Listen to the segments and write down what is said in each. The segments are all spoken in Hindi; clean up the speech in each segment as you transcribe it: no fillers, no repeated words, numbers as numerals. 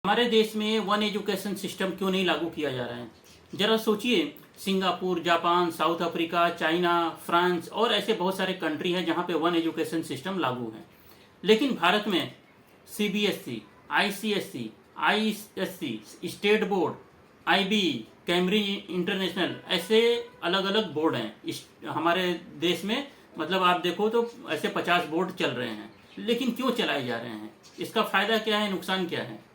हमारे देश में वन एजुकेशन सिस्टम क्यों नहीं लागू किया जा रहा है? जरा सोचिए, Singapore, Japan, south Africa, China, France और ऐसे बहुत सारे कंट्री हैं जहां पे वन एजुकेशन सिस्टम लागू है। लेकिन भारत में CBSE, ICSE, ISC, state board, IB, Cambridge international, ऐसे अलग अलग बोर्ड हैं हमारे देश में। मतलब आप देखो तो ऐसे 50 बोर्ड चल रहे हैं। लेकिन क्यों चलाए जा रहे हैं? इसका फायदा क्या है, नुकसान क्या है?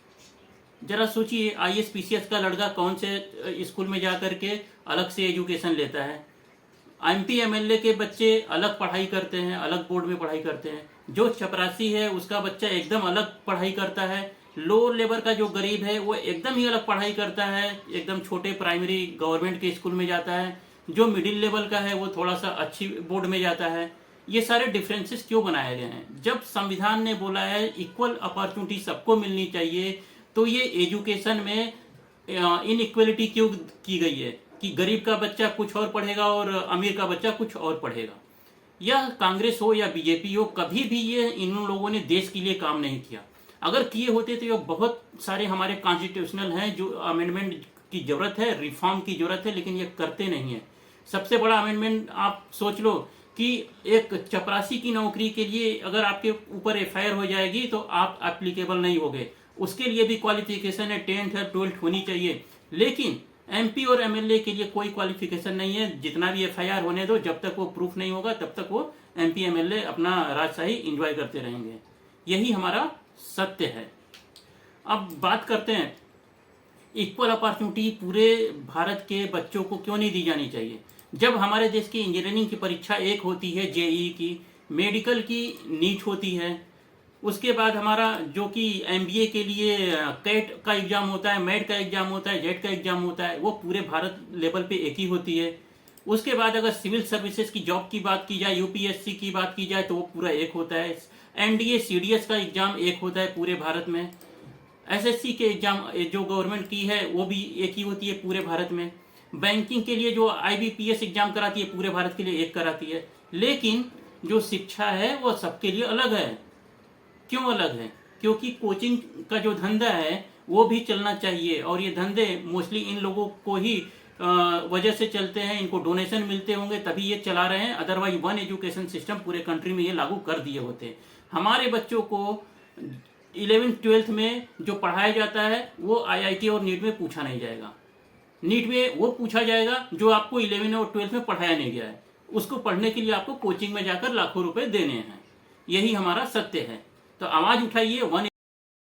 जरा सोचिए, आईएएस पीसीएस का लड़का कौन से स्कूल में जा करके अलग से एजुकेशन लेता है? एमपी एमएलए के बच्चे अलग पढ़ाई करते हैं, अलग बोर्ड में पढ़ाई करते हैं। जो चपरासी है उसका बच्चा एकदम अलग पढ़ाई करता है। लोअर लेवल का जो गरीब है वो एकदम ही अलग पढ़ाई करता है, एकदम छोटे प्राइमरी गवर्नमेंट के स्कूल में जाता है। जो मिडिल लेवल का है वो थोड़ा सा अच्छी बोर्ड में जाता है। ये सारे डिफरेंसेस क्यों बनाए गए हैं? जब संविधान ने बोला है इक्वल अपॉर्चुनिटी सबको मिलनी चाहिए, तो ये एजुकेशन में इनइक्वलिटी क्यों की गई है कि गरीब का बच्चा कुछ और पढ़ेगा और अमीर का बच्चा कुछ और पढ़ेगा? यह कांग्रेस हो या बीजेपी हो, कभी भी ये इन लोगों ने देश के लिए काम नहीं किया। अगर किए होते तो ये बहुत सारे हमारे कॉन्स्टिट्यूशनल हैं जो अमेंडमेंट की जरूरत है, रिफॉर्म की जरूरत है, लेकिन ये करते नहीं है। सबसे बड़ा अमेंडमेंट आप सोच लो कि एक चपरासी की नौकरी के लिए अगर आपके ऊपर एफआईआर हो जाएगी तो आप एप्लीकेबल नहीं होगे। उसके लिए भी क्वालिफिकेशन है, 10th है, 12th होनी चाहिए। लेकिन एमपी और एमएलए के लिए कोई क्वालिफिकेशन नहीं है। जितना भी एफआईआर होने दो, जब तक वो प्रूफ नहीं होगा तब तक वो एमपी एमएलए अपना राजशाही एंजॉय करते रहेंगे। यही हमारा सत्य है। अब बात करते हैं, इक्वल अपॉर्चुनिटी पूरे भारत के बच्चों को क्यों नहीं दी जानी चाहिए? जब हमारे देश की इंजीनियरिंग की परीक्षा एक होती है जेईई की, मेडिकल की नीट होती है, उसके बाद हमारा जो कि एमबीए के लिए कैट का एग्जाम होता है, मेट का एग्जाम होता है, जेट का एग्जाम होता है, वो पूरे भारत लेवल पे एक ही होती है। उसके बाद अगर सिविल सर्विसेज की जॉब की बात की जाए, यूपीएससी की बात की जाए, तो वो पूरा एक होता है। एनडीए सीडीएस का एग्जाम एक होता है पूरे भारत में। एसएससी के एग्जाम जो गवर्नमेंट की है वो भी एक ही होती है पूरे भारत में। बैंकिंग के लिए जो आईबीपीएस एग्जाम कराती है पूरे भारत के लिए एक कराती है। लेकिन जो शिक्षा है वो सबके लिए अलग है। क्यों अलग है? क्योंकि कोचिंग का जो धंधा है वो भी चलना चाहिए, और ये धंधे मोस्टली इन लोगों को ही वजह से चलते हैं। इनको डोनेशन मिलते होंगे तभी ये चला रहे हैं, अदरवाइज वन एजुकेशन सिस्टम पूरे कंट्री में ये लागू कर दिए होते। हमारे बच्चों को 11th 12th में जो पढ़ाया जाता है वो आईआईटी और नीट में पूछा नहीं जाएगा। नीट में वो पूछा जाएगा जो आपको 11 और 12th में पढ़ाया नहीं गया है। उसको पढ़ने के लिए आपको कोचिंग में जाकर लाखों रुपए देने हैं। यही हमारा सत्य है। तो आवाज उठाइए, वन